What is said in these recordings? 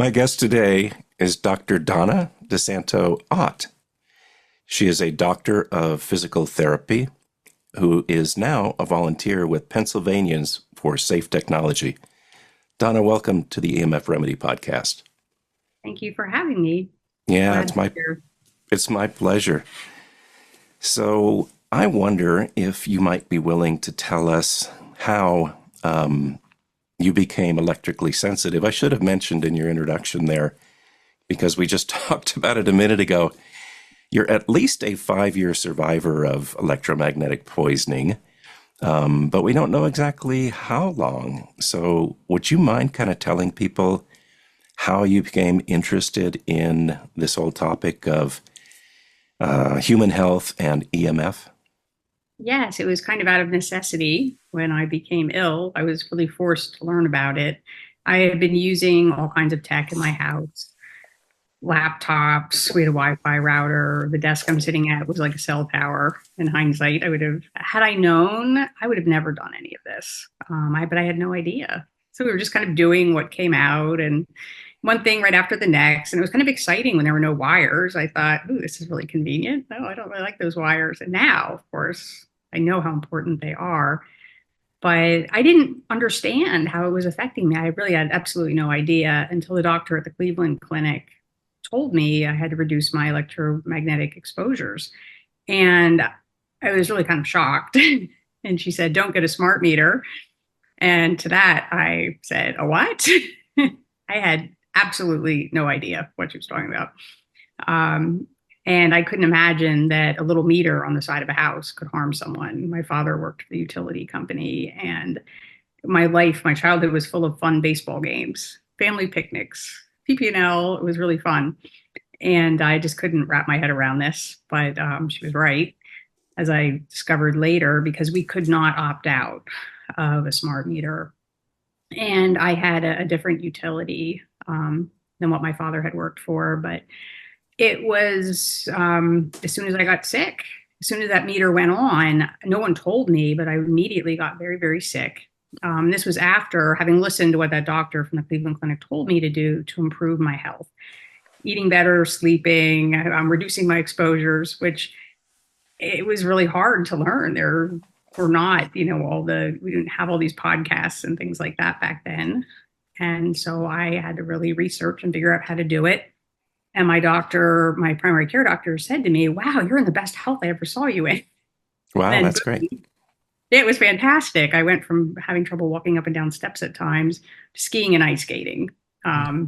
My guest today is Dr. Donna DeSanto Ott. She is a doctor of physical therapy who is now a volunteer with Pennsylvanians for Safe Technology. Donna, welcome to the EMF Remedy podcast. Thank you for having me. Yeah, Glad to be here. it's my pleasure. So I wonder if you might be willing to tell us how you became electrically sensitive. I should have mentioned in your introduction there, because we just talked about it a minute ago. You're at least a 5-year survivor of electromagnetic poisoning, but we don't know exactly how long. So would you mind kind of telling people how you became interested in this whole topic of human health and EMF? Yes, it was kind of out of necessity. When I became ill, I was really forced to learn about it. I had been using all kinds of tech in my house, laptops, we had a Wi-Fi router. The desk I'm sitting at was like a cell tower. In hindsight, had I known, I would have never done any of this. But I had no idea. So we were just kind of doing what came out, and one thing right after the next. And it was kind of exciting when there were no wires. I thought, ooh, this is really convenient. No, I don't really like those wires. And now, of course, I know how important they are. But I didn't understand how it was affecting me. I really had absolutely no idea until the doctor at the Cleveland Clinic told me I had to reduce my electromagnetic exposures. And I was really kind of shocked. And she said, don't get a smart meter. And to that, I said, a what? I had absolutely no idea what she was talking about. And I couldn't imagine that a little meter on the side of a house could harm someone. My father worked for the utility company, and my childhood was full of fun baseball games, family picnics, PP&L. It was really fun. And I just couldn't wrap my head around this, but she was right, as I discovered later, because we could not opt out of a smart meter. And I had a different utility than what my father had worked for. But it was as soon as I got sick, as soon as that meter went on, no one told me, but I immediately got very, very sick. This was after having listened to what that doctor from the Cleveland Clinic told me to do to improve my health, eating better, sleeping, reducing my exposures, which it was really hard to learn. There were not, we didn't have all these podcasts and things like that back then. And so I had to really research and figure out how to do it. And my primary care doctor said to me, wow, you're in the best health I ever saw you in. Wow, that's great. It was fantastic. I went from having trouble walking up and down steps at times to skiing and ice skating. I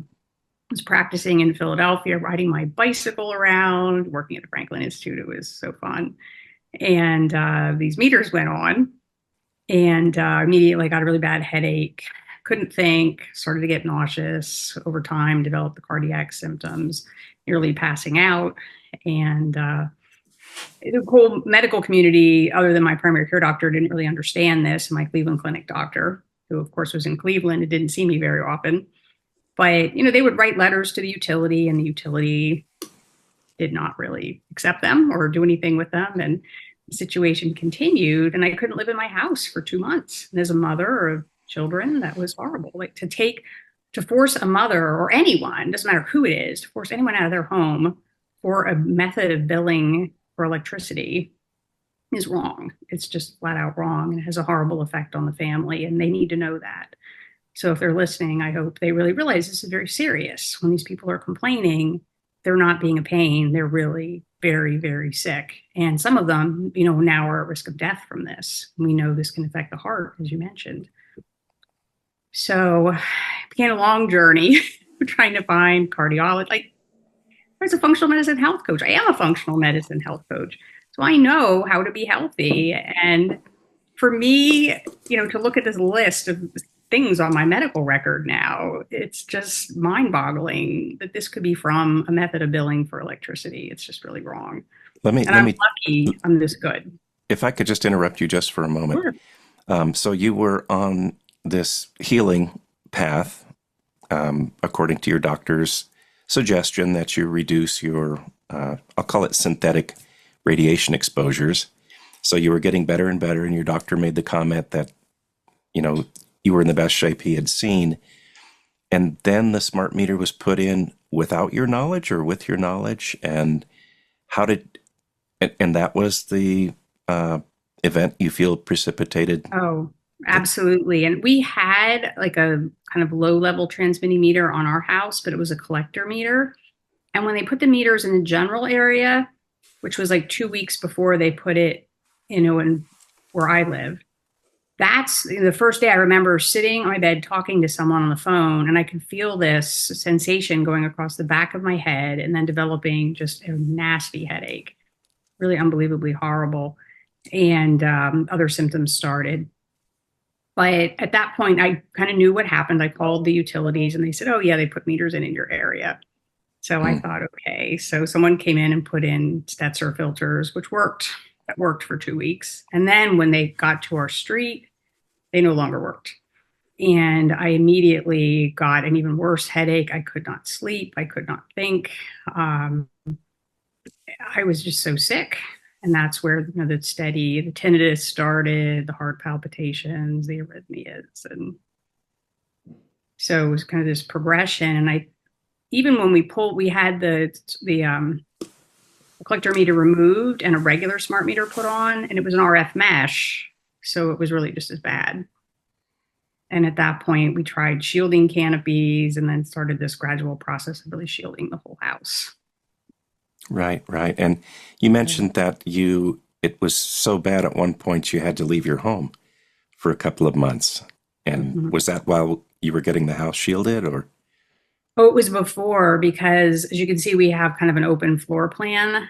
was practicing in Philadelphia, riding my bicycle around, working at the Franklin Institute. It was so fun. And these meters went on, and immediately got a really bad headache. Couldn't think, started to get nauseous over time, developed the cardiac symptoms, nearly passing out. And the whole medical community, other than my primary care doctor, didn't really understand this. And my Cleveland Clinic doctor, who of course was in Cleveland, and didn't see me very often. But, they would write letters to the utility, and the utility did not really accept them or do anything with them. And the situation continued, and I couldn't live in my house for 2 months. And as a mother of children, that was horrible. Like to force a mother or anyone, doesn't matter who it is, to force anyone out of their home for a method of billing for electricity is wrong. It's just flat out wrong, and it has a horrible effect on the family, and they need to know that. So if they're listening, I hope they really realize this is very serious. When these people are complaining, they're not being a pain. They're really very, very sick. And some of them, now are at risk of death from this. We know this can affect the heart, as you mentioned. So it began a long journey trying to find cardiology. Like, I was a functional medicine health coach. I am a functional medicine health coach. So I know how to be healthy. And for me, to look at this list of things on my medical record now, it's just mind-boggling that this could be from a method of billing for electricity. It's just really wrong. I'm lucky I'm this good. If I could just interrupt you just for a moment. Sure. So you were on this healing path, according to your doctor's suggestion that you reduce your, I'll call it synthetic radiation exposures. So you were getting better and better, and your doctor made the comment that, you were in the best shape he had seen. and then the smart meter was put in without your knowledge or with your knowledge. And how did, and that was the event you feel precipitated Oh, the, absolutely. And we had like a kind of low level transmitting meter on our house, but it was a collector meter. And when they put the meters in the general area, which was like 2 weeks before they put it, in where I live, that's the first day I remember sitting on my bed talking to someone on the phone, and I could feel this sensation going across the back of my head and then developing just a nasty headache, really unbelievably horrible. And other symptoms started. But at that point, I kind of knew what happened. I called the utilities and they said, oh, yeah, they put meters in your area. So I hmm, thought, okay. So someone came in and put in Stetzer filters, which worked. That worked for 2 weeks. And then when they got to our street, they no longer worked. And I immediately got an even worse headache. I could not sleep. I could not think. Um, I was just so sick. And that's where the tinnitus started, the heart palpitations, the arrhythmias. And so it was kind of this progression. And even when we had the collector meter removed and a regular smart meter put on, and it was an RF mesh. So it was really just as bad. And at that point, we tried shielding canopies and then started this gradual process of really shielding the whole house. right, right. And you mentioned that it was so bad at one point you had to leave your home for a couple of months. And Mhm. was that while you were getting the house shielded or? Oh, it was before because, as you can see, we have kind of an open floor plan.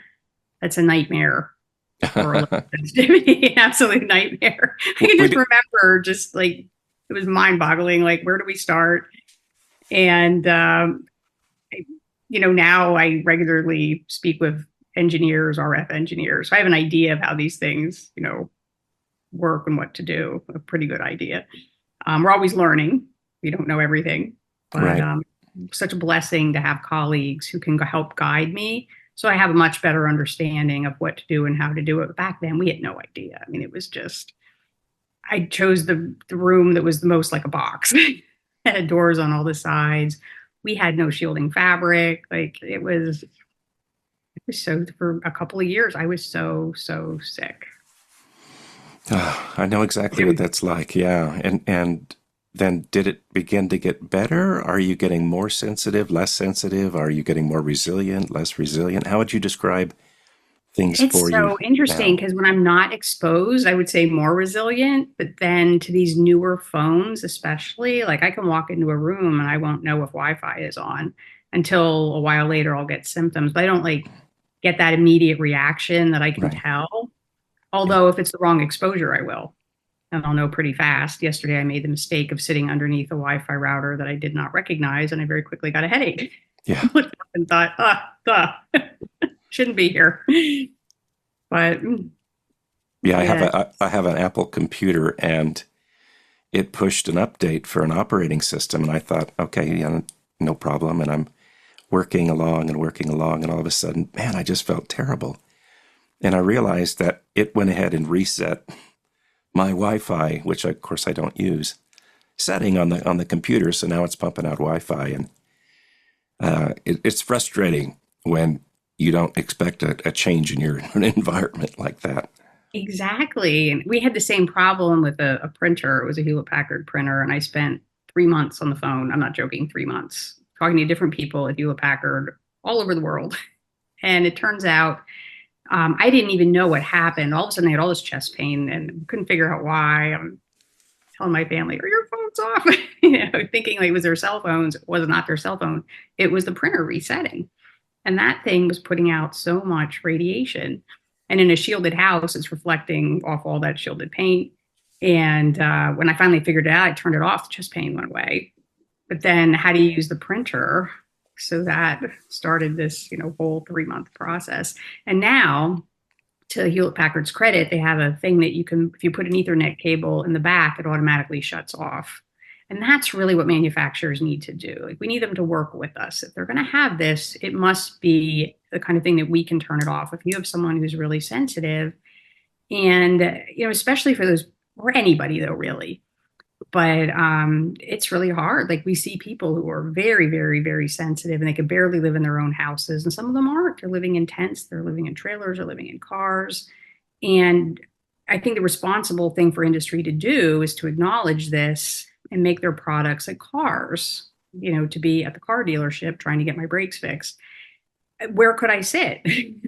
That's a nightmare for a sensitivity, absolute nightmare. I can we just did, remember, just like it was mind-boggling. Like, where do we start? And now I regularly speak with engineers, RF engineers. So I have an idea of how these things, work and what to do. A pretty good idea. We're always learning. We don't know everything, but right. such a blessing to have colleagues who can help guide me. So I have a much better understanding of what to do and how to do it. Back then, we had no idea. I mean, it was just, I chose the room that was the most like a box. It had doors on all the sides. We had no shielding fabric. Like it was so, for a couple of years, I was so, so sick. I know exactly what that's like. Yeah. And then did it begin to get better? Are you getting more sensitive, less sensitive? Are you getting more resilient, less resilient? How would you describe things It's for you so interesting now? because when I'm not exposed, I would say more resilient. But then to these newer phones, especially, like I can walk into a room and I won't know if Wi-Fi is on until a while later I'll get symptoms. But I don't like get that immediate reaction that I can Right. tell. Yeah. Although if it's the wrong exposure, I will. And I'll know pretty fast. Yesterday, I made the mistake of sitting underneath a Wi-Fi router that I did not recognize, and I very quickly got a headache. Yeah. Looked up and thought, shouldn't be here. But Yeah. yeah, I have an Apple computer and it pushed an update for an operating system. And I thought, okay, yeah, no problem. And I'm working along and working along. And all of a sudden, man, I just felt terrible. And I realized that it went ahead and reset my Wi-Fi, which of course I don't use, setting on the computer. So now it's pumping out Wi-Fi, and it's frustrating when you don't expect a change in your environment like that. exactly. And we had the same problem with a printer. It was a Hewlett Packard printer, and I spent 3 months on the phone. I'm not joking, 3 months talking to different people at Hewlett Packard all over the world. And it turns out I didn't even know what happened. All of a sudden, I had all this chest pain and couldn't figure out why. I'm telling my family, "Are your phones off?" Thinking like it was their cell phones. It was not their cell phone. It was the printer resetting, and that thing was putting out so much radiation. And in a shielded house, it's reflecting off all that shielded paint. And when I finally figured it out, I turned it off. The chest pain went away. But then, how do you use the printer? So that started this, whole 3 month process. And now, to Hewlett Packard's credit, they have a thing that you can, if you put an Ethernet cable in the back, it automatically shuts off. And that's really what manufacturers need to do. Like we need them to work with us. If they're going to have this, it must be the kind of thing that we can turn it off. If you have someone who's really sensitive, and especially for those, or anybody though, really, But it's really hard. Like we see people who are very, very, very sensitive and they can barely live in their own houses. And some of them aren't. They're living in tents, they're living in trailers, they're living in cars. And I think the responsible thing for industry to do is to acknowledge this and make their products like cars, to be at the car dealership trying to get my brakes fixed. Where could I sit?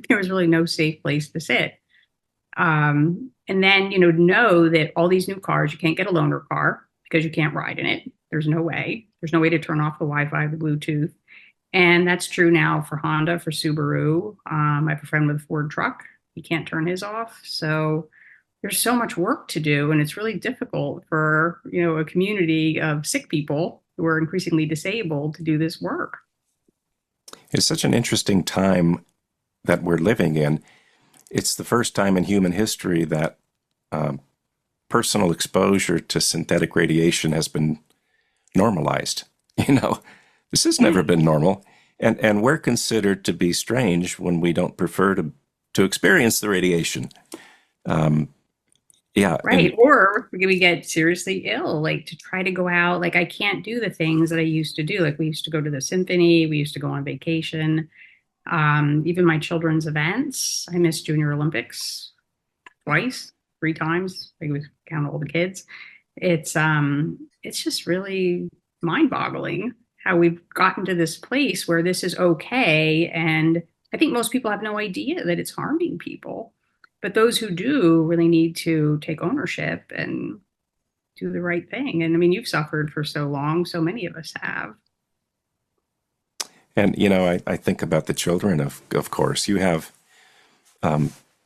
There was really no safe place to sit. And then, know that all these new cars, you can't get a loaner car because you can't ride in it. There's no way. There's no way to turn off the Wi-Fi, the Bluetooth. And that's true now for Honda, for Subaru. I have a friend with a Ford truck. He can't turn his off. So there's so much work to do. And it's really difficult for, a community of sick people who are increasingly disabled to do this work. It's such an interesting time that we're living in. It's the first time in human history that personal exposure to synthetic radiation has been normalized. This has never been normal. And we're considered to be strange when we don't prefer to experience the radiation. Yeah. Right. Or we get seriously ill, like to try to go out. Like I can't do the things that I used to do. Like we used to go to the symphony, we used to go on vacation. Even my children's events. I missed Junior Olympics twice, 3 times. I was count all the kids. It's just really mind-boggling how we've gotten to this place where this is okay. And I think most people have no idea that it's harming people. But those who do really need to take ownership and do the right thing. And I mean, you've suffered for so long, so many of us have. And, I think about the children, of course. You have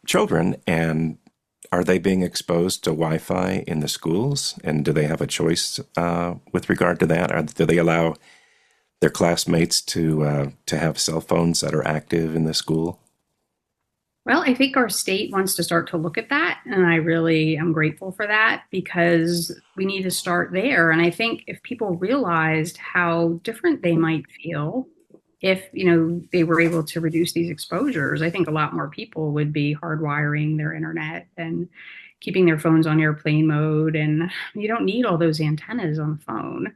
children, and are they being exposed to Wi-Fi in the schools? And do they have a choice with regard to that? Or do they allow their classmates to have cell phones that are active in the school? Well, I think our state wants to start to look at that. And I really am grateful for that because we need to start there. And I think if people realized how different they might feel if, they were able to reduce these exposures, I think a lot more people would be hardwiring their internet and keeping their phones on airplane mode. And you don't need all those antennas on the phone.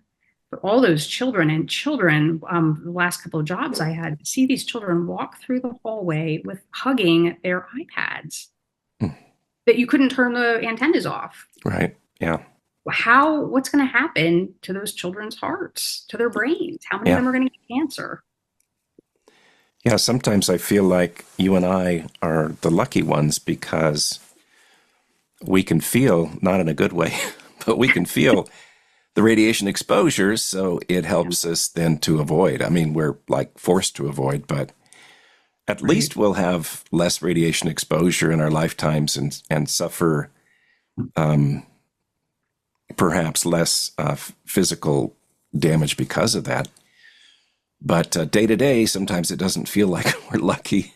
But all those children, the last couple of jobs I had, see these children walk through the hallway with hugging their iPads that you couldn't turn the antennas off. Right. Yeah. What's going to happen to those children's hearts, to their brains? How many of them are going to get cancer? Yeah, sometimes I feel like you and I are the lucky ones because we can feel, not in a good way, but we can feel the radiation exposure, so it helps us then to avoid. I mean, we're like forced to avoid, but at least we'll have less radiation exposure in our lifetimes and suffer perhaps less physical damage because of that. But day to day, sometimes it doesn't feel like we're lucky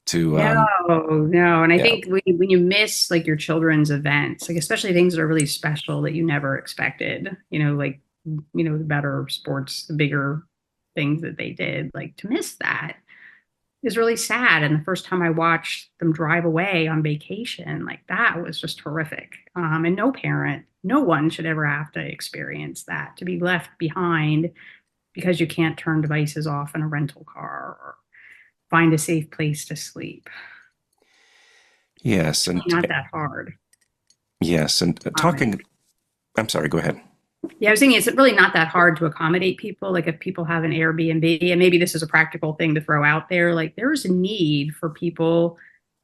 to. No. And I think when you miss like your children's events, like especially things that are really special that you never expected, the better sports, the bigger things that they did, like to miss that is really sad. And the first time I watched them drive away on vacation, like that was just horrific. And no one should ever have to experience that, to be left behind because you can't turn devices off in a rental car or find a safe place to sleep. Yes. And not that hard. Yes. And I'm sorry, go ahead. Yeah, I was thinking it's really not that hard to accommodate people. Like if people have an Airbnb, and maybe this is a practical thing to throw out there, like there is a need for people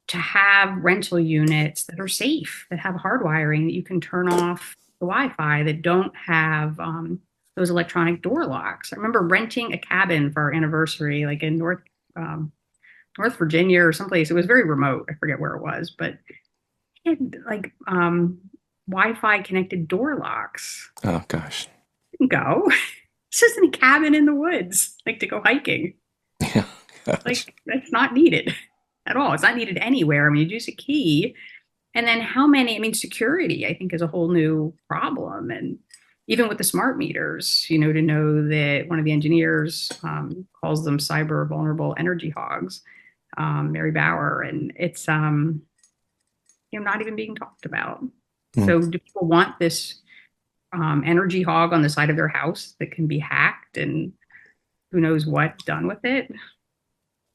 to have rental units that are safe, that have hardwiring, that you can turn off the Wi-Fi, that don't have those electronic door locks. I remember renting a cabin for our anniversary, like in North Virginia or someplace. It was very remote. I forget where it was, but it had like Wi-Fi connected door locks. Oh gosh. Go. It's just in a cabin in the woods, like to go hiking. Yeah. Like that's not needed at all. It's not needed anywhere. I mean, you use a key. And then security, I think, is a whole new problem. And even with the smart meters, to know that one of the engineers calls them cyber vulnerable energy hogs, Mary Bauer, and it's not even being talked about. So do people want this energy hog on the side of their house that can be hacked and who knows what done with it.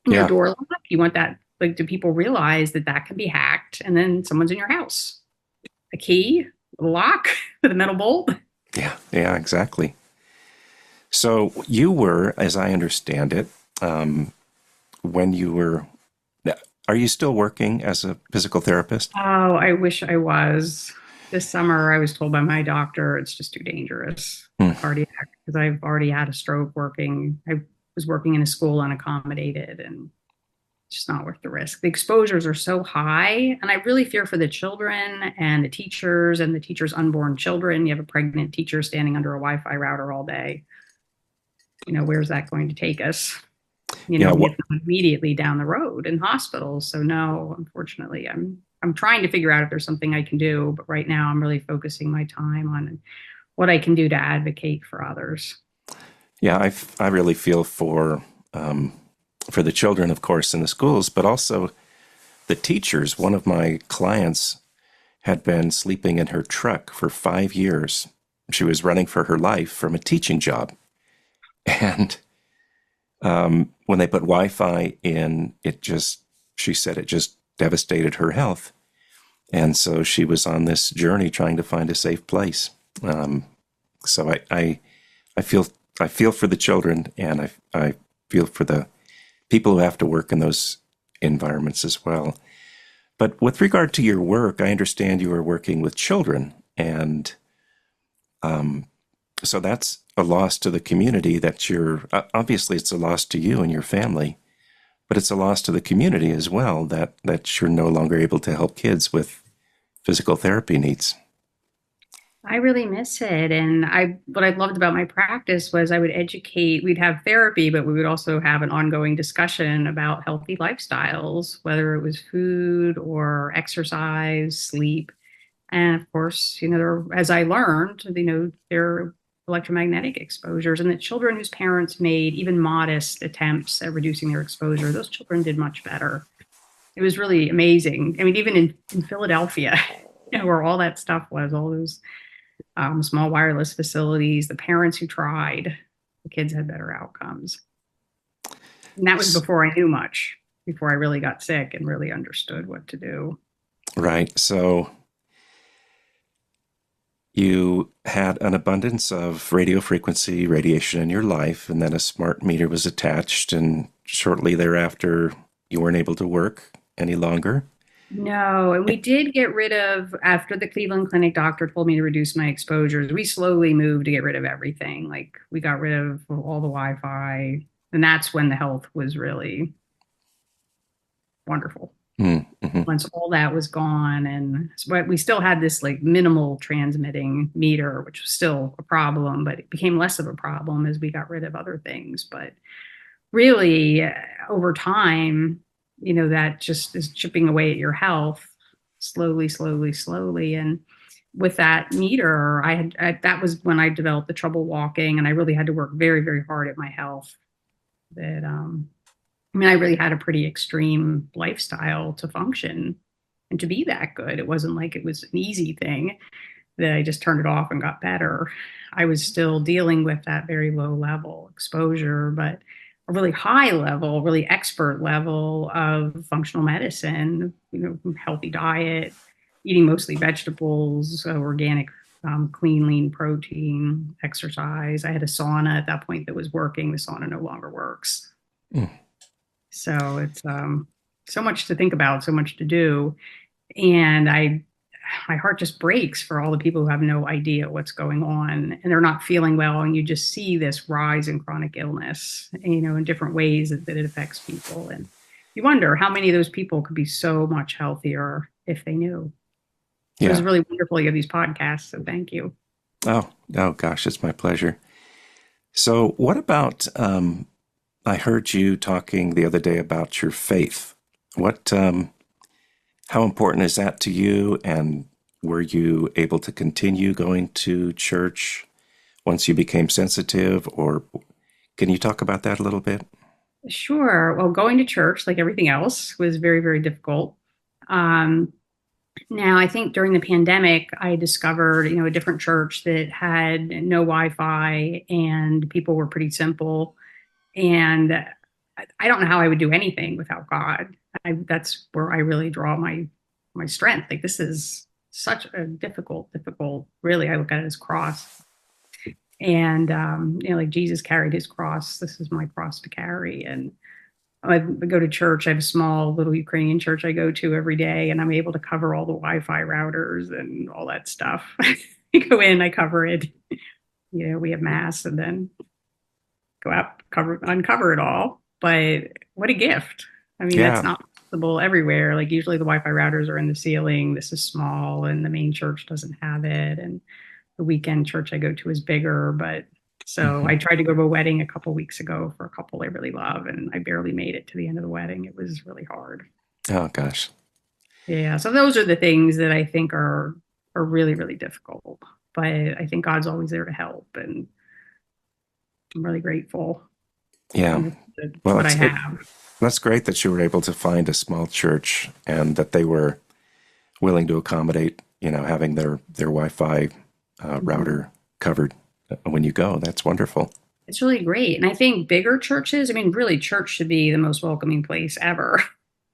Yeah. Door lock. You want that, like, do people realize that that can be hacked and then someone's in your house? A key, a lock, with a metal bolt. Yeah. Yeah, exactly. So you were, as I understand it, when you were, are you still working as a physical therapist? Oh, I wish I was. This summer, I was told by my doctor it's just too dangerous, Hmm. cardiac, because I've already had a stroke working. I was working in a school unaccommodated, and it's just not worth the risk. The exposures are so high, and I really fear for the children and the teachers' unborn children. You have a pregnant teacher standing under a Wi-Fi router all day. Where's that going to take us? Yeah. If not immediately down the road in hospitals. So no, unfortunately, I'm trying to figure out if there's something I can do, but right now I'm really focusing my time on what I can do to advocate for others. Yeah. I really feel for the children, of course, in the schools, but also the teachers. One of my clients had been sleeping in her truck for 5 years. She was running for her life from a teaching job. And when they put Wi-Fi in, she said it just devastated her health. And so she was on this journey trying to find a safe place. So I feel, I feel for the children, and I feel for the people who have to work in those environments as well. But with regard to your work, I understand you are working with children, and so that's a loss to the community. Obviously it's a loss to you and your family, but it's a loss to the community as well, that you're no longer able to help kids with physical therapy needs. I really miss it. And what I loved about my practice was I would educate, we'd have therapy, but we would also have an ongoing discussion about healthy lifestyles, whether it was food or exercise, sleep. And of course, as I learned, there are electromagnetic exposures, and the children whose parents made even modest attempts at reducing their exposure, those children did much better. It was really amazing. I mean, even in Philadelphia, where all that stuff was, all those small wireless facilities, the parents who tried, the kids had better outcomes. And that was before I knew much, before I really got sick and really understood what to do. Right. So you had an abundance of radio frequency radiation in your life, and then a smart meter was attached, and shortly thereafter, you weren't able to work any longer. No, and we did get rid of, after the Cleveland Clinic doctor told me to reduce my exposures, we slowly moved to get rid of everything. Like, we got rid of all the Wi-Fi, and that's when the health was really wonderful. Mm-hmm. Once all that was gone, but we still had this like minimal transmitting meter, which was still a problem, but it became less of a problem as we got rid of other things. But really, over time, that just is chipping away at your health slowly, slowly, slowly. And with that meter, that was when I developed the trouble walking, and I really had to work very, very hard at my health. I really had a pretty extreme lifestyle to function and to be that good. It wasn't like it was an easy thing that I just turned it off and got better. I was still dealing with that very low level exposure, but a really high level, really expert level of functional medicine, healthy diet, eating mostly vegetables, organic, clean, lean protein, exercise. I had a sauna at that point that was working. The sauna no longer works. Mm. So it's so much to think about, so much to do. And my heart just breaks for all the people who have no idea what's going on and they're not feeling well. And you just see this rise in chronic illness, in different ways that it affects people. And you wonder how many of those people could be so much healthier if they knew. Yeah. It was really wonderful you have these podcasts. So thank you. Oh gosh, it's my pleasure. So what about, I heard you talking the other day about your faith. How important is that to you? And were you able to continue going to church once you became sensitive? Or can you talk about that a little bit? Sure. Well, going to church, like everything else, was very, very difficult. Now, I think during the pandemic, I discovered, a different church that had no Wi-Fi and people were pretty simple. And I don't know how I would do anything without God. That's where I really draw my strength. Like this is such a difficult. Really, I look at it as cross. And like Jesus carried his cross. This is my cross to carry. And I go to church. I have a small little Ukrainian church I go to every day, and I'm able to cover all the Wi-Fi routers and all that stuff. I go in, I cover it. We have mass, and then go out, uncover it all. But what a gift! I mean, that's Yeah. not possible everywhere. Like usually, the Wi-Fi routers are in the ceiling. This is small, and the main church doesn't have it. And the weekend church I go to is bigger, but so Hmm. I tried to go to a wedding a couple weeks ago for a couple I really love, and I barely made it to the end of the wedding. It was really hard. Oh gosh. Yeah, so those are the things that I think are really really difficult. But I think God's always there to help, and I'm really grateful. Yeah. And it's Well, what I it's have. that's great that you were able to find a small church and that they were willing to accommodate, having their Wi-Fi Mhm. router covered when you go. That's wonderful. It's really great, and I think bigger churches. I mean, really, church should be the most welcoming place ever.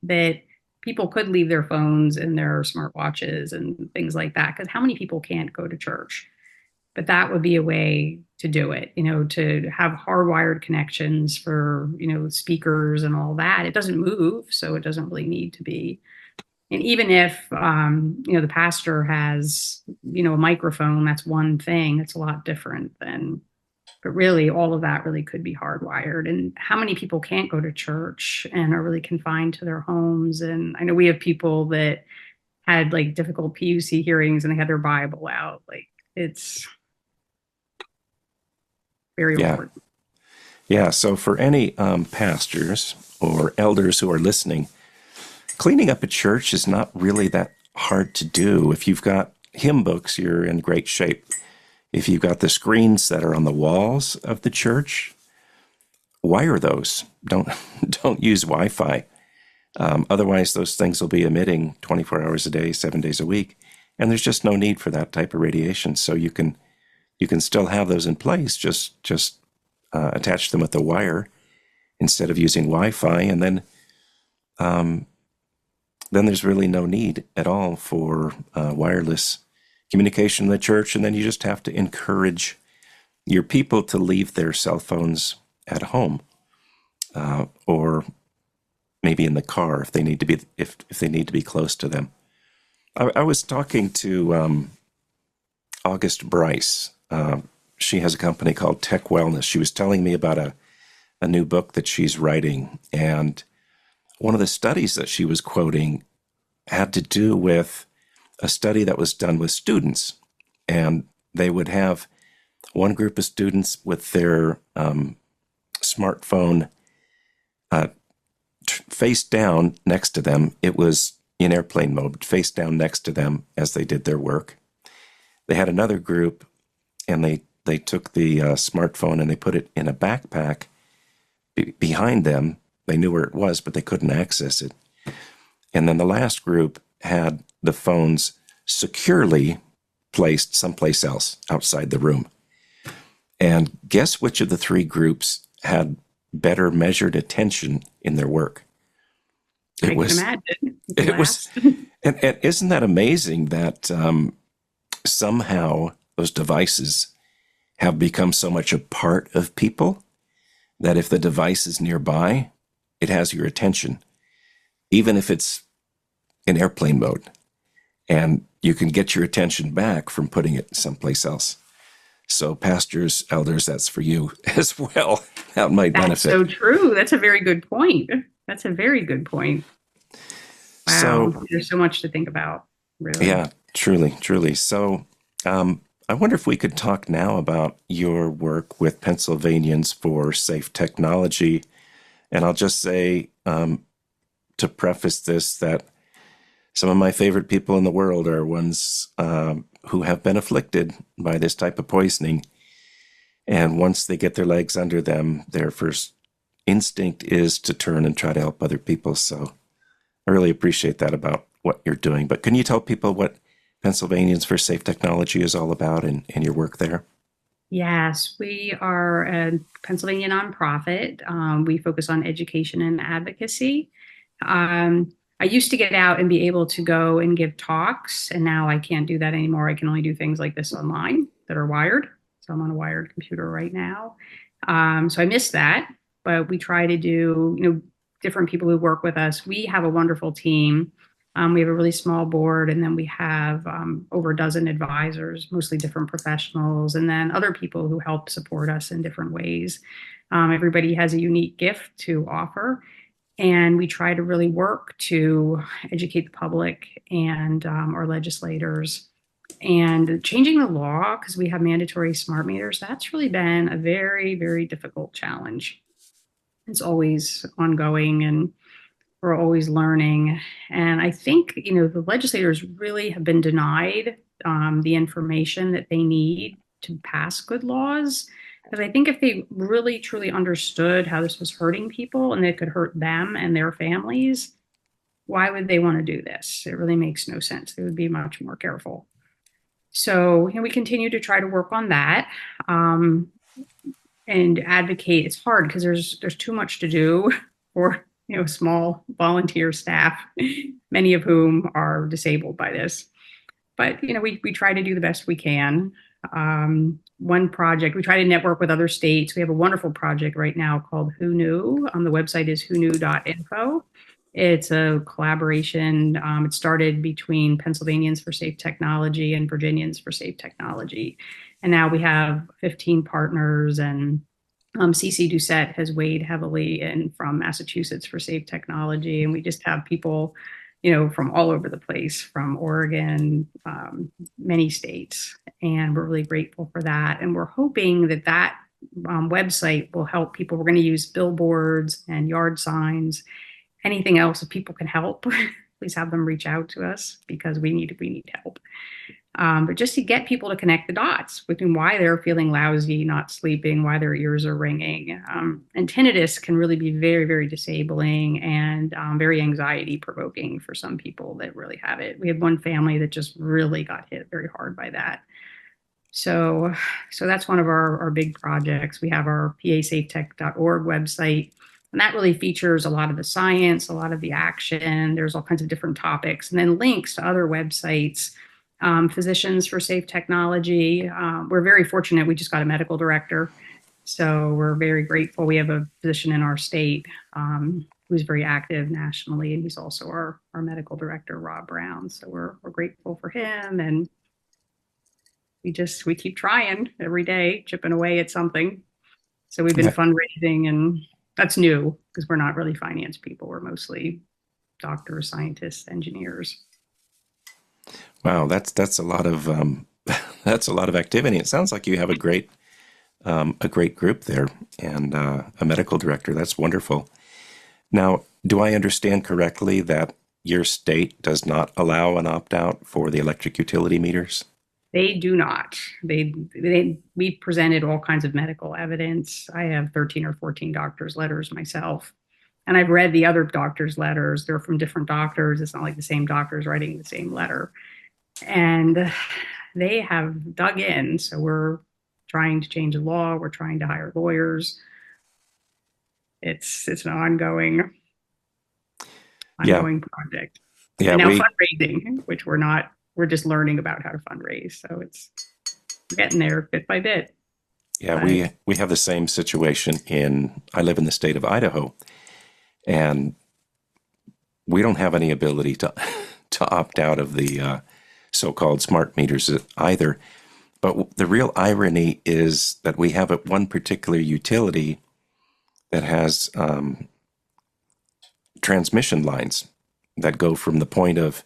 That people could leave their phones and their smartwatches and things like that. Because how many people can't go to church? But that would be a way to do it, to have hardwired connections for, speakers and all that. It doesn't move, so it doesn't really need to be. And even if, the pastor has, a microphone, that's one thing. It's a lot different than, but really all of that really could be hardwired. And how many people can't go to church and are really confined to their homes? And I know we have people that had like difficult PUC hearings and they had their Bible out. Like it's very Yeah. important. Yeah. So for any pastors or elders who are listening, cleaning up a church is not really that hard to do. If you've got hymn books, you're in great shape. If you've got the screens that are on the walls of the church, wire those. Don't don't use Wi-Fi. Otherwise, those things will be emitting 24 hours a day, 7 days a week, and there's just no need for that type of radiation. So you can still have those in place. Just attach them with a wire instead of using Wi-Fi, and then there's really no need at all for wireless communication in the church. And then you just have to encourage your people to leave their cell phones at home, or maybe in the car if they need to be if they need to be close to them. I was talking to August Bryce. She has a company called Tech Wellness. She was telling me about a new book that she's writing, and one of the studies that she was quoting had to do with a study that was done with students, and they would have one group of students with their smartphone uh, face down next to them. It was in airplane mode, face down next to them as they did their work. They had another group, and they took the smartphone and they put it in a backpack behind them. They knew where it was, but they couldn't access it. And then the last group had the phones securely placed someplace else outside the room. And guess which of the three groups had better measured attention in their work? It I can was, imagine. it was, Last. and isn't that amazing that somehow those devices have become so much a part of people that if the device is nearby, it has your attention, even if it's in airplane mode, and you can get your attention back from putting it someplace else. So, pastors, elders, that's for you as well. That might That's benefit. so true. That's a very good point. That's a very good point. So, Wow. There's so much to think about, really. yeah, truly, truly. So, I wonder if we could talk now about your work with Pennsylvanians for Safe Technology. And I'll just say, to preface this, that some of my favorite people in the world are ones who have been afflicted by this type of poisoning. And once they get their legs under them, their first instinct is to turn and try to help other people. So I really appreciate that about what you're doing, but can you tell people what Pennsylvanians for Safe Technology is all about and your work there? Yes, we are a Pennsylvania nonprofit. We focus on education and advocacy. I used to get out and be able to go and give talks, and now I can't do that anymore. I can only do things like this online that are wired. So I'm on a wired computer right now. So I miss that, but we try to do, different people who work with us. We have a wonderful team. We have a really small board, and then we have over a dozen advisors, mostly different professionals, and then other people who help support us in different ways. Everybody has a unique gift to offer, and we try to really work to educate the public and our legislators. And changing the law, because we have mandatory smart meters, that's really been a very, very difficult challenge. It's always ongoing, and we're always learning. And I think, the legislators really have been denied the information that they need to pass good laws. Because I think if they really truly understood how this was hurting people and it could hurt them and their families, why would they want to do this? It really makes no sense. They would be much more careful. So, we continue to try to work on that. And advocate. It's hard because there's too much to do for small volunteer staff, many of whom are disabled by this. But we try to do the best we can. One project, we try to network with other states. We have a wonderful project right now called Who Knew. The website is whoknew.info. It's a collaboration. It started between Pennsylvanians for Safe Technology and Virginians for Safe Technology. And now we have 15 partners, and CC Doucette has weighed heavily in from Massachusetts for Safe Technology. And we just have people, from all over the place, from Oregon, many states. And we're really grateful for that. And we're hoping that website will help people. We're going to use billboards and yard signs, anything else. If people can help, please have them reach out to us, because we need help. But just to get people to connect the dots between why they're feeling lousy, not sleeping, why their ears are ringing. And tinnitus can really be very, very disabling and very anxiety provoking for some people that really have it. We had one family that just really got hit very hard by that. So that's one of our big projects. We have our pasafetech.org website, and that really features a lot of the science, a lot of the action. There's all kinds of different topics, and then links to other websites. Physicians for Safe Technology. We're very fortunate. We just got a medical director, so we're very grateful. We have a physician in our state who's very active nationally, and he's also our medical director, Rob Brown. So we're grateful for him, and we keep trying every day, chipping away at something. So we've been fundraising, and that's new because we're not really finance people. We're mostly doctors, scientists, engineers. Wow, that's a lot of that's a lot of activity. It sounds like you have a great group there, and a medical director. That's wonderful. Now, do I understand correctly that your state does not allow an opt-out for the electric utility meters? They do not. We presented all kinds of medical evidence. I have 13 or 14 doctors' letters myself. And I've read the other doctors' letters. They're from different doctors. It's not like the same doctors writing the same letter. And they have dug in. So we're trying to change the law. We're trying to hire lawyers. It's an ongoing project. Yeah, and now fundraising, which we're just learning about how to fundraise. So it's getting there bit by bit. Yeah, but we have the same situation I live in the state of Idaho, and we don't have any ability to opt out of the so-called smart meters either. But the real irony is that we have one particular utility that has transmission lines that go from the point of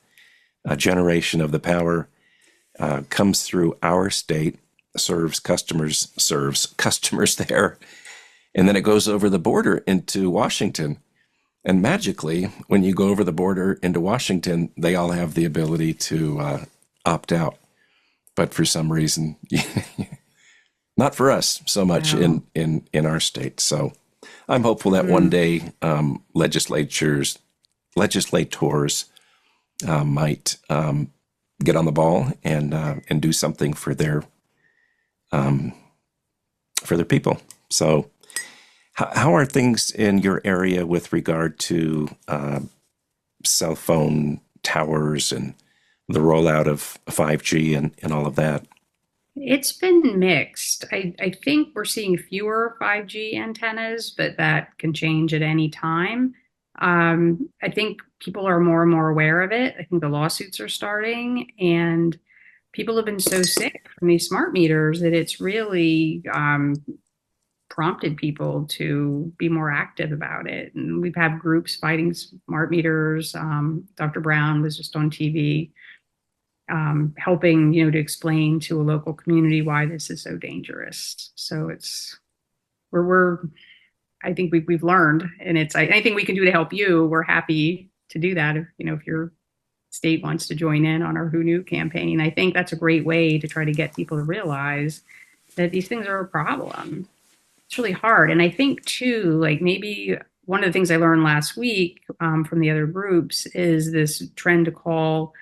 generation of the power, comes through our state, serves customers there, and then it goes over the border into Washington. And magically, when you go over the border into Washington, they all have the ability to opt out. But for some reason, not for us so much in our state. So I'm hopeful that one day legislators might get on the ball and do something um, for their people. So, how are things in your area with regard to cell phone towers and the rollout of 5G and all of that? It's been mixed. I think we're seeing fewer 5G antennas, but that can change at any time. I think people are more and more aware of it. I think the lawsuits are starting, and people have been so sick from these smart meters that it's really prompted people to be more active about it. And we've had groups fighting smart meters. Dr. Brown was just on TV helping, to explain to a local community why this is so dangerous. So it's we're I think we've learned, and it's anything we can do to help you. We're happy to do that. If your state wants to join in on our Who Knew campaign, I think that's a great way to try to get people to realize that these things are a problem. It's really hard, and I think too, like maybe one of the things I learned last week from the other groups is this trend to call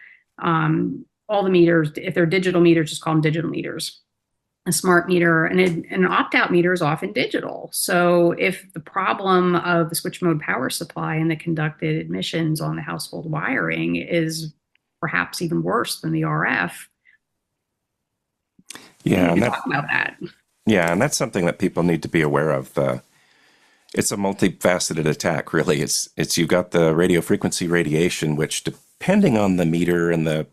all the meters, if they're digital meters, just call them digital meters. A smart meter and an opt-out meter is often digital. So if the problem of the switch mode power supply and the conducted emissions on the household wiring is perhaps even worse than the RF, Yeah, we and can talk about that. yeah, and that's something that people need to be aware of. It's a multifaceted attack, really. It's you've got the radio frequency radiation, which depending on the meter and the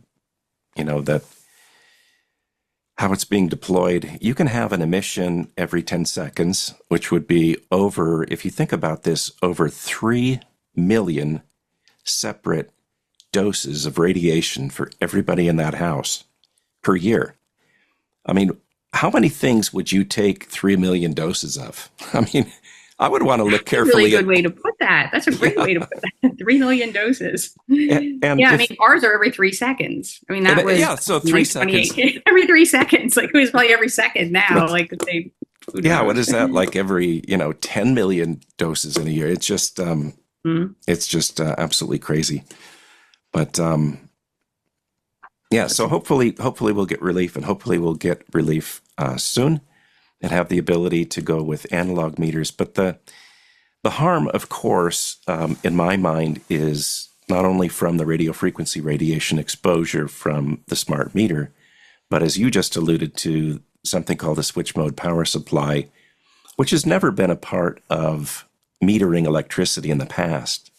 how it's being deployed, you can have an emission every 10 seconds, which would be over, if you think about this, over 3 million separate doses of radiation for everybody in that house per year. I mean, how many things would you take 3 million doses of? I mean, I would want to look That's a carefully really good at, way to put that. That's a great way to put that. 3 million doses. and Yeah, I if, mean, ours are every 3 seconds. I mean, that was yeah, so 3 seconds. every 3 seconds. Like it was probably every second now. Like the same. Who Yeah, what knows? is that like every, 10 million doses in a year? Mhm. It's just absolutely crazy. But yeah, so hopefully we'll get relief, and hopefully we'll get relief soon and have the ability to go with analog meters. But the harm, of course, in my mind, is not only from the radio frequency radiation exposure from the smart meter, but as you just alluded to, something called a switch mode power supply, which has never been a part of metering electricity in the past.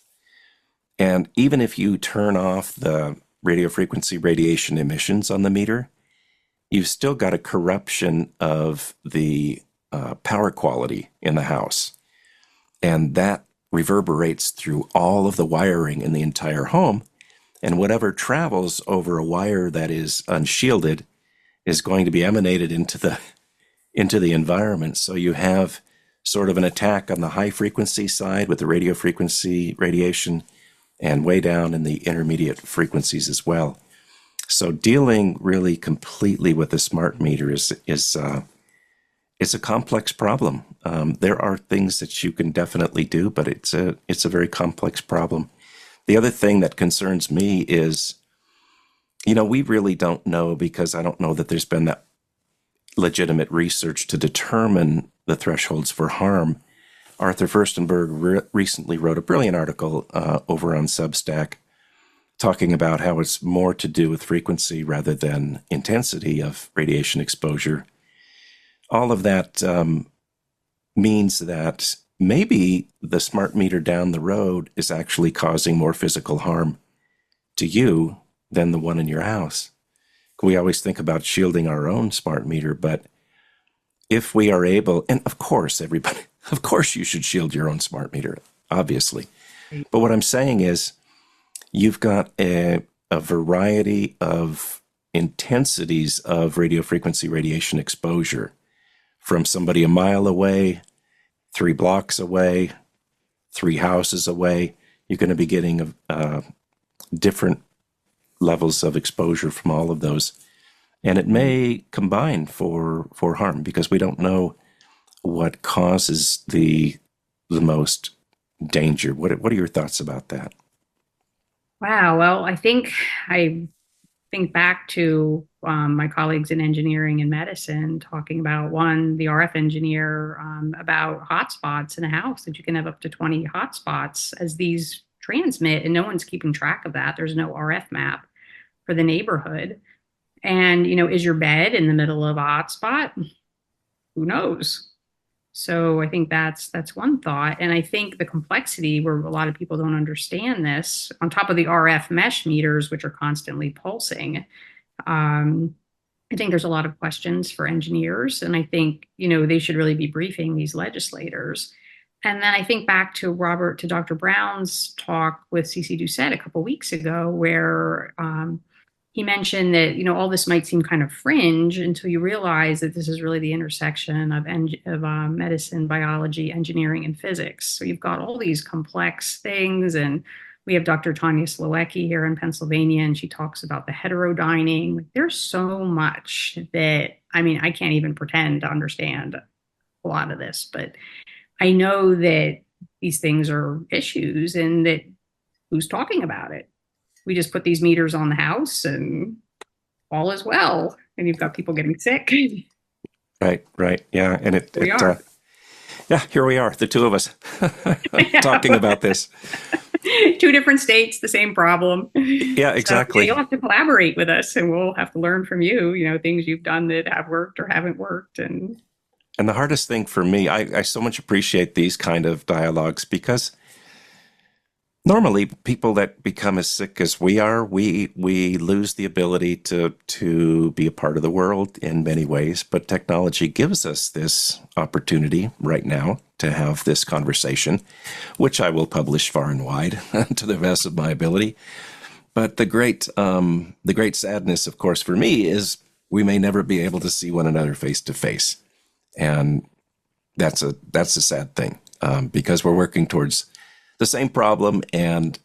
And even if you turn off the radio frequency radiation emissions on the meter, you've still got a corruption of the power quality in the house. And that reverberates through all of the wiring in the entire home. And whatever travels over a wire that is unshielded is going to be emanated into the environment. So you have sort of an attack on the high frequency side with the radio frequency radiation, and way down in the intermediate frequencies as well. So dealing really completely with the smart meter is it's a complex problem. There are things that you can definitely do, but it's a very complex problem. The other thing that concerns me is, we really don't know, because I don't know that there's been that legitimate research to determine the thresholds for harm. Arthur Furstenberg recently wrote a brilliant article over on Substack talking about how it's more to do with frequency rather than intensity of radiation exposure. All of that means that maybe the smart meter down the road is actually causing more physical harm to you than the one in your house. We always think about shielding our own smart meter, but if we are able, and of course, of course you should shield your own smart meter, obviously. But what I'm saying is, you've got a variety of intensities of radio frequency radiation exposure from somebody a mile away, 3 blocks away, 3 houses away. You're going to be getting different levels of exposure from all of those. And it may combine for harm, because we don't know what causes the most danger. What are your thoughts about that? Wow. Well, I think back to my colleagues in engineering and medicine talking about one, the RF engineer, about hotspots in a house that you can have up to 20 hotspots as these transmit, and no one's keeping track of that. There's no RF map for the neighborhood. And, is your bed in the middle of a hotspot? Who knows? So I think that's one thought. And I think the complexity where a lot of people don't understand this, on top of the RF mesh meters, which are constantly pulsing, um, I think there's a lot of questions for engineers. And I think, they should really be briefing these legislators. And then I think back to Dr. Brown's talk with CC Doucette a couple weeks ago, where he mentioned that, all this might seem kind of fringe until you realize that this is really the intersection of medicine, biology, engineering, and physics. So you've got all these complex things. And we have Dr. Tanya Slowecki here in Pennsylvania, and she talks about the heterodyning. Like, there's so much that, I can't even pretend to understand a lot of this, but I know that these things are issues and that who's talking about it. We just put these meters on the house and all is well. And you've got people getting sick. Right. Yeah. And We are. yeah, here we are, the two of us talking about this. Two different states, the same problem. Yeah, exactly. So, you'll have to collaborate with us and we'll have to learn from you, things you've done that have worked or haven't worked. And the hardest thing for me, I so much appreciate these kind of dialogues because normally people that become as sick as we are, we lose the ability to be a part of the world in many ways. But technology gives us this opportunity right now to have this conversation, which I will publish far and wide to the best of my ability. But the great sadness, of course, for me is we may never be able to see one another face to face. And that's a sad thing because we're working towards the same problem. And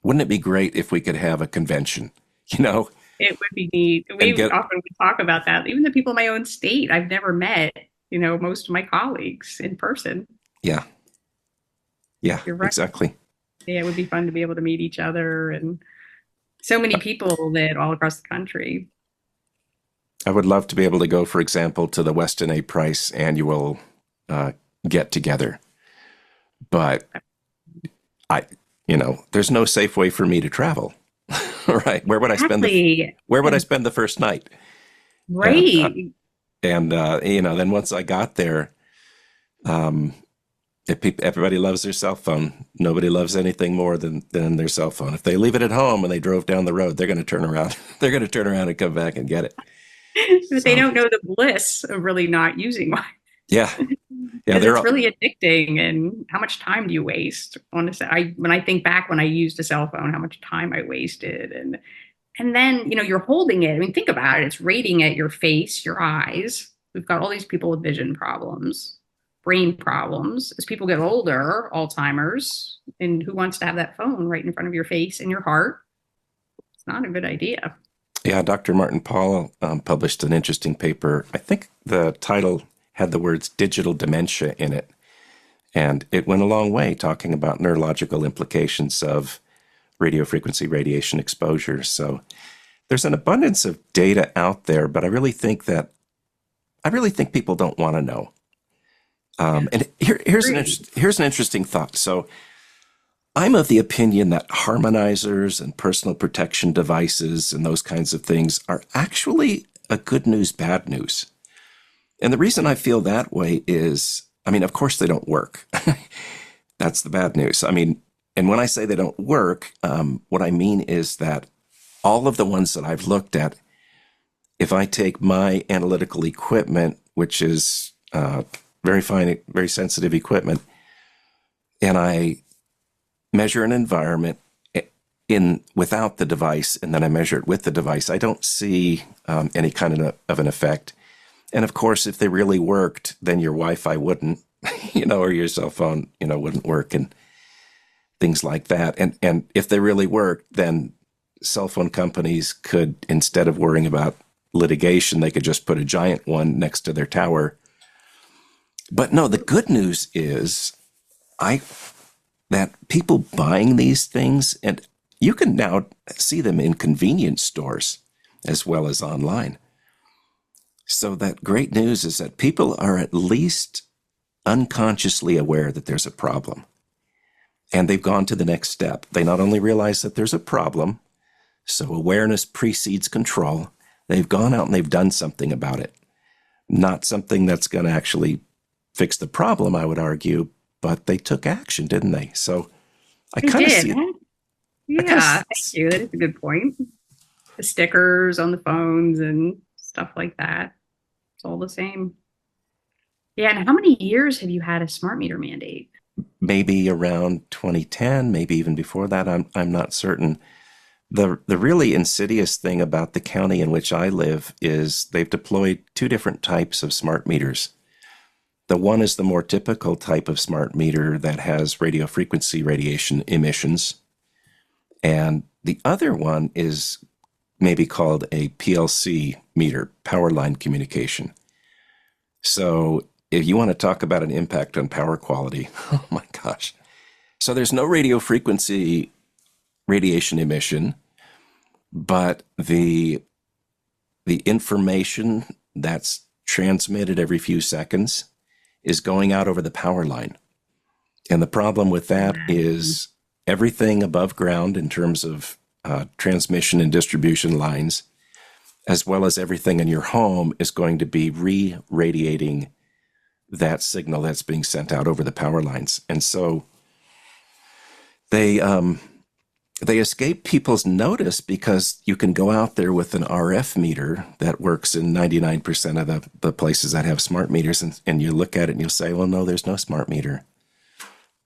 wouldn't it be great if we could have a convention? It would be neat. Often we talk about that. Even the people in my own state, I've never met, most of my colleagues in person. Yeah, You're right. exactly. Yeah, it would be fun to be able to meet each other and so many people that all across the country. I would love to be able to go, for example, to the Weston A. Price annual get together, but there's no safe way for me to travel. Right? Where would I spend the first night? Right. Then once I got there, everybody loves their cell phone. Nobody loves anything more than their cell phone. If they leave it at home and they drove down the road, they're going to turn around. They're going to turn around and come back and get it. But they don't know the bliss of really not using one. Yeah. Yeah. It's really addicting. And how much time do you waste? Honestly, when I think back when I used a cell phone, how much time I wasted. And then, you're holding it. Think about it. It's rating at your face, your eyes. We've got all these people with vision problems, brain problems. As people get older, Alzheimer's, and who wants to have that phone right in front of your face and your heart? It's not a good idea. Yeah, Dr. Martin Paul published an interesting paper. I think the title had the words digital dementia in it. And it went a long way talking about neurological implications of radio frequency radiation exposure. So there's an abundance of data out there, but I really think people don't want to know. And here's an interesting thought. So I'm of the opinion that harmonizers and personal protection devices and those kinds of things are actually a good news, bad news. And the reason I feel that way is, of course they don't work. That's the bad news. And when I say they don't work, what I mean is that all of the ones that I've looked at, if I take my analytical equipment, which is very fine, very sensitive equipment, and I measure an environment without the device, and then I measure it with the device, I don't see any kind of an effect. And of course, if they really worked, then your Wi-Fi wouldn't, or your cell phone, wouldn't work and things like that. And if they really worked, then cell phone companies could, instead of worrying about litigation, they could just put a giant one next to their tower. But no, the good news is that people buying these things, and you can now see them in convenience stores as well as online. So that great news is that people are at least unconsciously aware that there's a problem. And they've gone to the next step. They not only realize that there's a problem, so awareness precedes control, they've gone out and they've done something about it. Not something that's going to actually fix the problem, I would argue, but they took action, didn't they? So I They kind of did. see it. Yeah, thank you. That is a good point. The stickers on the phones and stuff like that. It's all the same. Yeah, and how many years have you had a smart meter mandate? Maybe around 2010, maybe even before that. I'm not certain. The really insidious thing about the county in which I live is they've deployed two different types of smart meters. The one is the more typical type of smart meter that has radio frequency radiation emissions. And the other one is maybe called a PLC meter, power line communication. So if you want to talk about an impact on power quality, oh my gosh. So there's no radio frequency radiation emission, but the information that's transmitted every few seconds is going out over the power line. And the problem with that is everything above ground in terms of transmission and distribution lines, as well as everything in your home, is going to be re-radiating that signal that's being sent out over the power lines. And so they escape people's notice because you can go out there with an RF meter that works in 99% of the places that have smart meters, and you look at it and you'll say, well, no, there's no smart meter.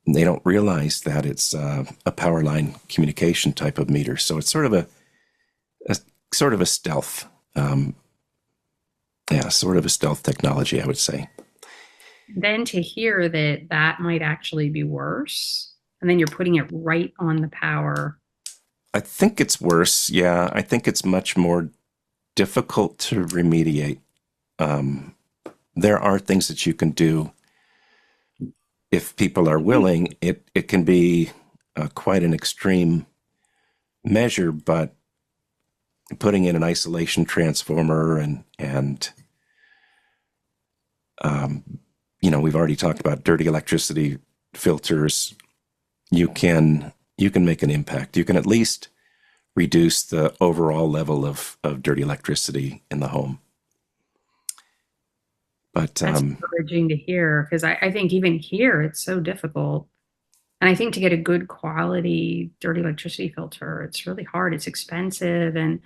And they don't realize that it's a power line communication type of meter. So it's sort of a stealth, sort of a stealth technology, I would say. Then to hear that that might actually be worse, and then you're putting it right on the power. I think it's worse. Yeah, I think it's much more difficult to remediate. There are things that you can do if people are willing. It can be quite an extreme measure, but putting in an isolation transformer and we've already talked about dirty electricity filters. You can make an impact. You can at least reduce the overall level of dirty electricity in the home. But That's encouraging to hear, because I think even here it's so difficult. And I think to get a good quality dirty electricity filter, it's really hard. It's expensive. And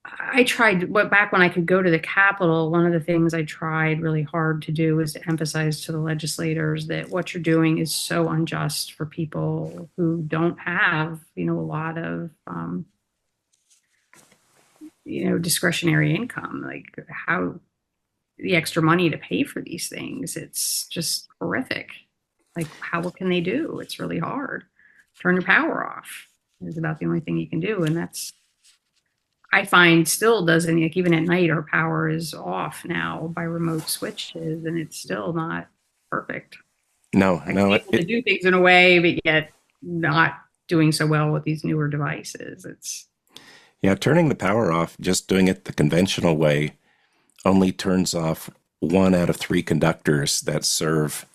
I tried, back when I could go to the Capitol, one of the things I tried really hard to do was to emphasize to the legislators that what you're doing is so unjust for people who don't have, a lot of, discretionary income. Like, how the extra money to pay for these things, it's just horrific. Like, what can they do? It's really hard. Turn your power off is about the only thing you can do. And that's, I find, still doesn't, like, even at night, our power is off now by remote switches, and it's still not perfect. No, able to do things in a way, but yet not doing so well with these newer devices. Turning the power off, just doing it the conventional way, only turns off 1 out of 3 conductors that serve,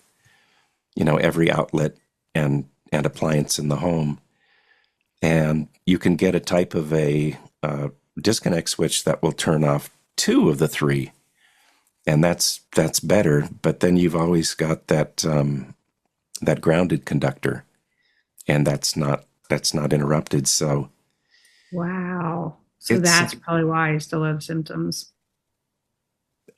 every outlet and appliance in the home. And you can get a type of a disconnect switch that will turn off 2 of the 3, and that's better. But then you've always got that grounded conductor, and that's not interrupted. So wow. So that's probably why I still have symptoms.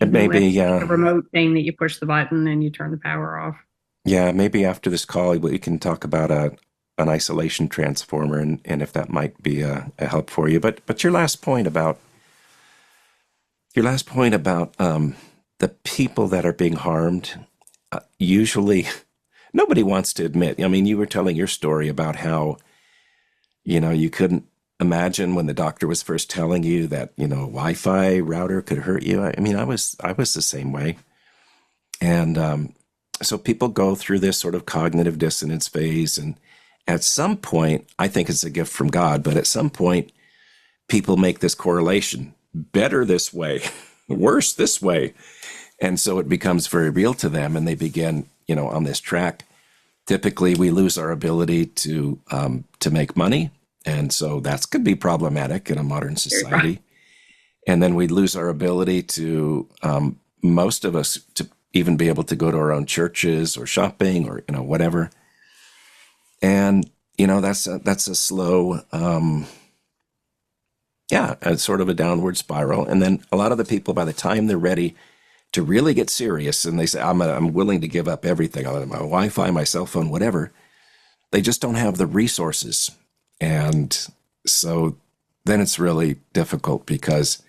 It may be a remote thing that you push the button and you turn the power off. Yeah, maybe after this call we can talk about an isolation transformer and if that might be a help for you. But your last point about the people that are being harmed, usually nobody wants to admit. I mean, you were telling your story about how you couldn't imagine when the doctor was first telling you that a Wi-Fi router could hurt you. I mean, I was the same way, and so people go through this sort of cognitive dissonance phase, and at some point, I think it's a gift from God, but at some point, people make this correlation: better this way, worse this way. And so it becomes very real to them, and they begin, on this track. Typically, we lose our ability to make money, and so that's could be problematic in a modern society. And then we lose our ability to, most of us, to even be able to go to our own churches or shopping or whatever. And that's a slow, it's sort of a downward spiral. And then a lot of the people, by the time they're ready to really get serious, and they say, I'm willing to give up everything, my Wi-Fi, my cell phone, whatever, they just don't have the resources. And so then it's really difficult, because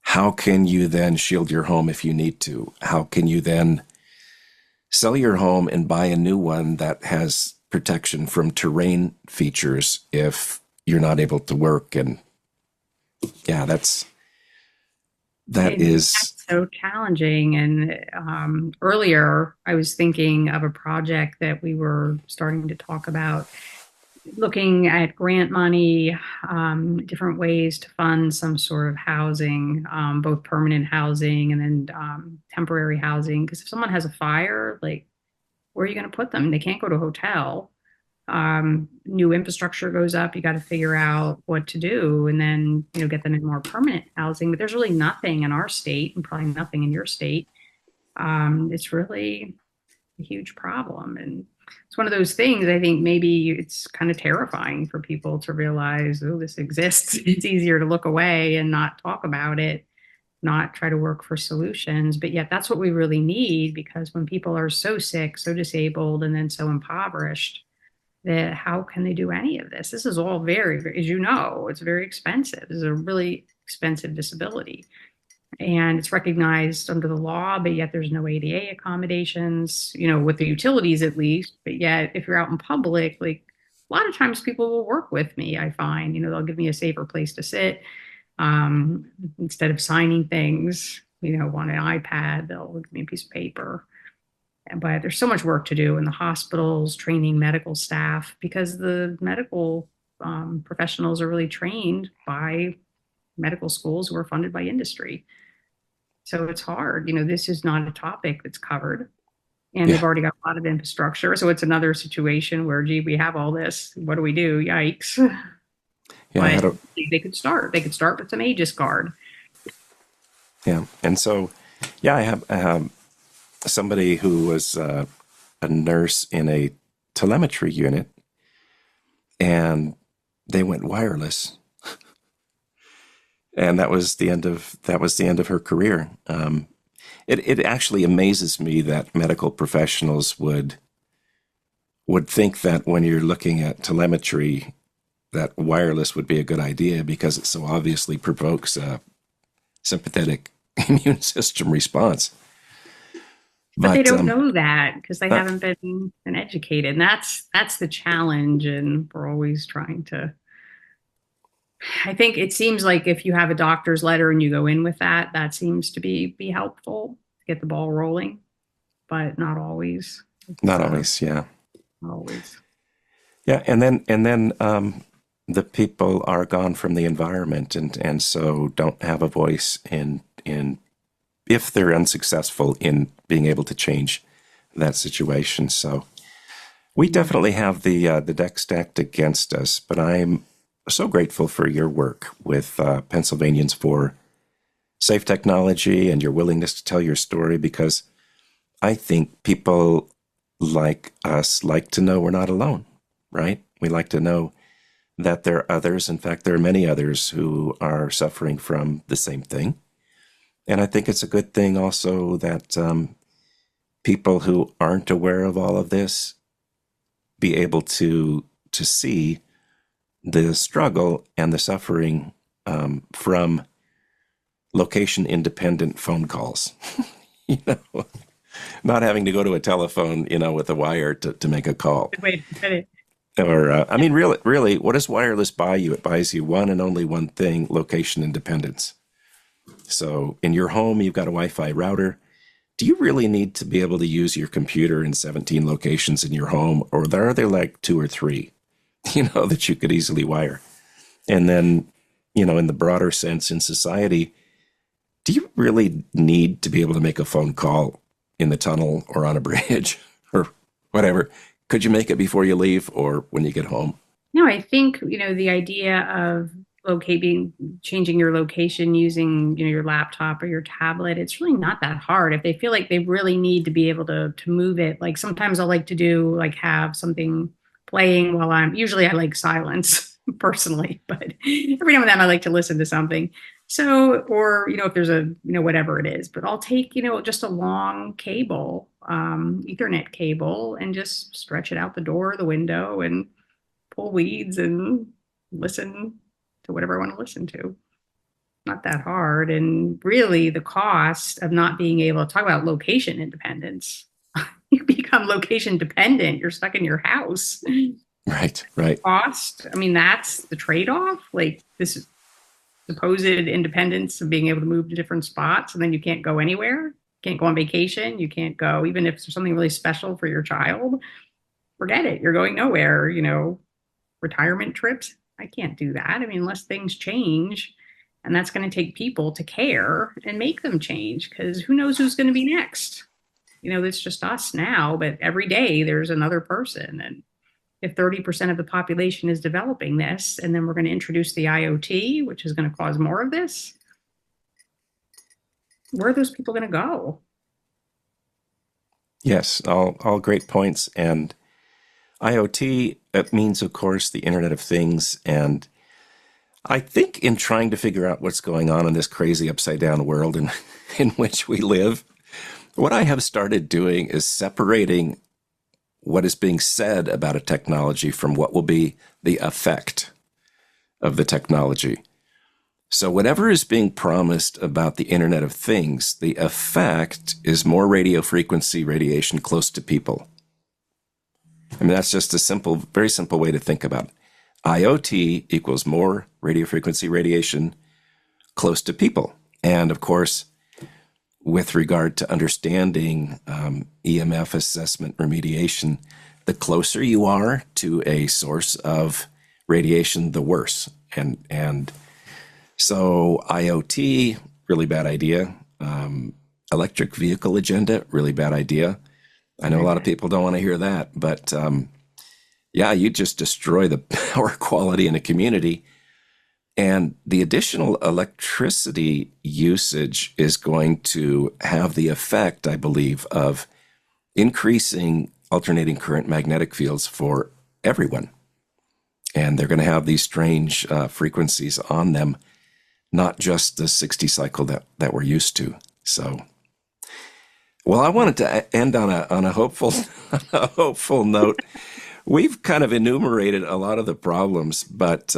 how can you then shield your home if you need to? How can you then sell your home and buy a new one that has protection from terrain features if you're not able to work? And that's so challenging. And earlier, I was thinking of a project that we were starting to talk about, looking at grant money, different ways to fund some sort of housing, both permanent housing and then temporary housing. Because if someone has a fire, like, where are you going to put them? They can't go to a hotel. New infrastructure goes up. You got to figure out what to do, and then get them in more permanent housing. But there's really nothing in our state, and probably nothing in your state. It's really a huge problem, and it's one of those things. I think maybe it's kind of terrifying for people to realize, oh, this exists. It's easier to look away and not talk about it, not try to work for solutions. But yet, that's what we really need, because when people are so sick, so disabled, and then so impoverished, that how can they do any of this? This is all very, as you know, it's very expensive. This is a really expensive disability. And it's recognized under the law, but yet there's no ADA accommodations, with the utilities at least. But yet, if you're out in public, like, a lot of times people will work with me, I find. They'll give me a safer place to sit. Instead of signing things, on an iPad, they'll give me a piece of paper. But there's so much work to do in the hospitals, training medical staff, because the medical professionals are really trained by medical schools who are funded by industry. So it's hard. This is not a topic that's covered. And they've already got a lot of infrastructure. So it's another situation where, gee, we have all this. What do we do? Yikes. Yeah, but they could start. They could start with some Aegis Guard. Yeah. And so, I have somebody who was a nurse in a telemetry unit, and they went wireless. And that was the end of her career. It actually amazes me that medical professionals would think that when you're looking at telemetry, that wireless would be a good idea, because it so obviously provokes a sympathetic immune system response. But they don't know that, because they haven't been educated. And that's the challenge. And we're always trying to, I think it seems like if you have a doctor's letter and you go in with that seems to be helpful to get the ball rolling, but not always. Not always, yeah. Not always. Yeah, and then the people are gone from the environment, and so don't have a voice in if they're unsuccessful in being able to change that situation. So we definitely have the deck stacked against us, but I'm so grateful for your work with Pennsylvanians for Safe Technology and your willingness to tell your story, because I think people like us like to know we're not alone, right? We like to know that there are others. In fact, there are many others who are suffering from the same thing. And I think it's a good thing also that people who aren't aware of all of this be able to see the struggle and the suffering from location-independent phone calls. Not having to go to a telephone, with a wire to make a call. Wait. Or, really, what does wireless buy you? It buys you one and only one thing: location independence. So in your home, you've got a Wi-Fi router. do you really need to be able to use your computer in 17 locations in your home, or are there like two or three, that you could easily wire? And then, in the broader sense in society, do you really need to be able to make a phone call in the tunnel or on a bridge or whatever? Could you make it before you leave or when you get home? No, I think, the idea of changing your location using, your laptop or your tablet, it's really not that hard. If they feel like they really need to be able to move it, like sometimes I'll like to do, like have something playing while usually I like silence personally, but every now and then I like to listen to something. So, or, if there's whatever it is, but I'll take, just a long cable, Ethernet cable, and just stretch it out the door, the window, and pull weeds and listen to whatever I want to listen to. Not that hard. And really, the cost of not being able to talk about location independence, you become location dependent. You're stuck in your house. Right. Cost. I mean, that's the trade off. Like this supposed independence of being able to move to different spots, and then you can't go anywhere. Can't go on vacation. You can't go, even if there's something really special for your child. Forget it. You're going nowhere. Retirement trips. I can't do that. I mean, unless things change, and that's going to take people to care and make them change, because who knows who's going to be next? It's just us now, but every day there's another person. And if 30% of the population is developing this, and then we're going to introduce the IoT, which is going to cause more of this, where are those people going to go? Yes, all great points. And IoT, it means, of course, the Internet of Things. And I think in trying to figure out what's going on in this crazy upside down world in which we live, what I have started doing is separating what is being said about a technology from what will be the effect of the technology. So whatever is being promised about the Internet of Things, the effect is more radio frequency radiation close to people. I mean, that's just a very simple way to think about it. IoT equals more radio frequency radiation close to people. And of course, with regard to understanding EMF assessment remediation, the closer you are to a source of radiation, the worse. And so IoT, really bad idea. Electric vehicle agenda, really bad idea. I know a lot of people don't want to hear that, but you just destroy the power quality in a community. And the additional electricity usage is going to have the effect, I believe, of increasing alternating current magnetic fields for everyone. And they're going to have these strange frequencies on them, not just the 60 cycle that we're used to. So, well, I wanted to end on a hopeful a hopeful note. We've kind of enumerated a lot of the problems, but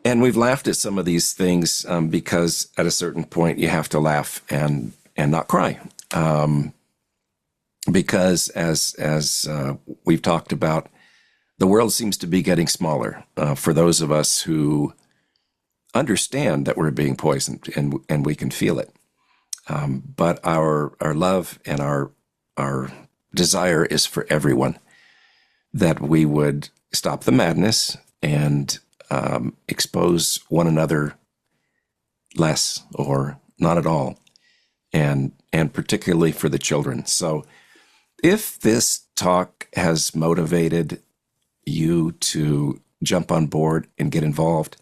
and we've laughed at some of these things because at a certain point you have to laugh and not cry. Because as we've talked about, the world seems to be getting smaller for those of us who understand that we're being poisoned and we can feel it. But our love and our desire is for everyone, that we would stop the madness and expose one another less or not at all, and particularly for the children. So if this talk has motivated you to jump on board and get involved,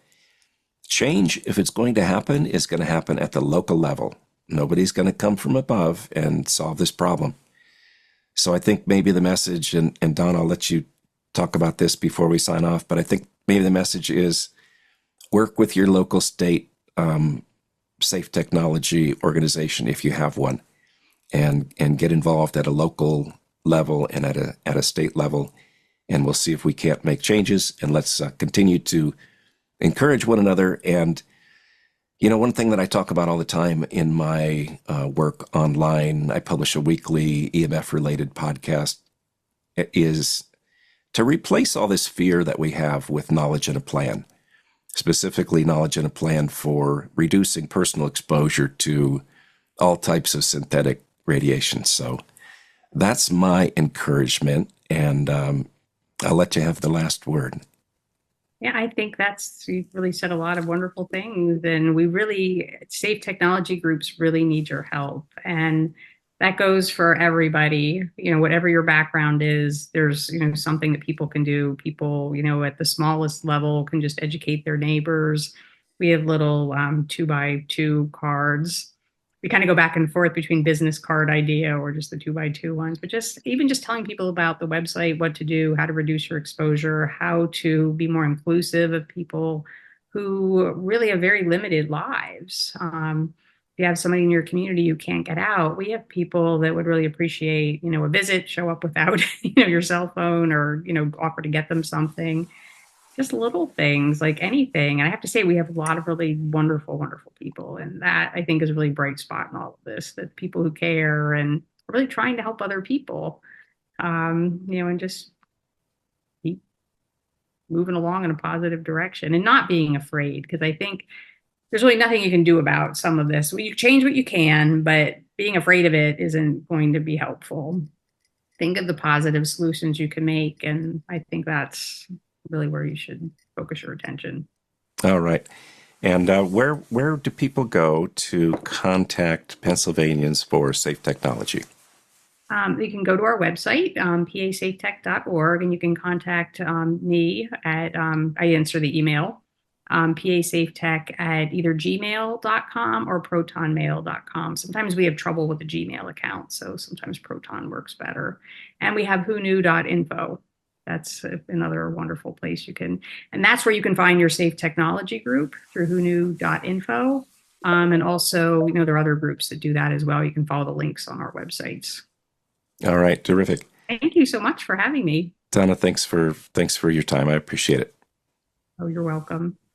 change, if it's going to happen, is going to happen at the local level. Nobody's going to come from above and solve this problem. So I think maybe the message, and Don, I'll let you talk about this before we sign off, but I think maybe the message is work with your local state safe technology organization if you have one, and get involved at a local level and at a state level, and we'll see if we can't make changes. And let's continue to encourage one another. And one thing that I talk about all the time in my work online, I publish a weekly EMF-related podcast, is to replace all this fear that we have with knowledge and a plan, specifically knowledge and a plan for reducing personal exposure to all types of synthetic radiation. So that's my encouragement. And I'll let you have the last word. Yeah, I think you really said a lot of wonderful things. And safe technology groups really need your help. And that goes for everybody, whatever your background is, there's, something that people can do. People, at the smallest level can just educate their neighbors. We have little 2x2 cards. We kind of go back and forth between business card idea or just the 2x2 ones, but just telling people about the website, what to do, how to reduce your exposure, how to be more inclusive of people who really have very limited lives. If you have somebody in your community who can't get out, we have people that would really appreciate, a visit, show up without, your cell phone, or, offer to get them something, just little things like anything. And I have to say, we have a lot of really wonderful, wonderful people. And that, I think, is a really bright spot in all of this, that people who care and are really trying to help other people, and just keep moving along in a positive direction and not being afraid. Because I think there's really nothing you can do about some of this. Well, you change what you can, but being afraid of it isn't going to be helpful. Think of the positive solutions you can make. And I think that's really where you should focus your attention. All right. And where do people go to contact Pennsylvanians for safe technology? You can go to our website, pasafetech.org, and you can contact me at, I answer the email, pasafetech at either gmail.com or protonmail.com. Sometimes we have trouble with the Gmail account, so sometimes Proton works better. And we have whoknew.info. That's another wonderful place and that's where you can find your safe technology group through whoknew.info. And also, there are other groups that do that as well. You can follow the links on our websites. All right. Terrific. Thank you so much for having me. Donna, thanks for your time. I appreciate it. Oh, you're welcome.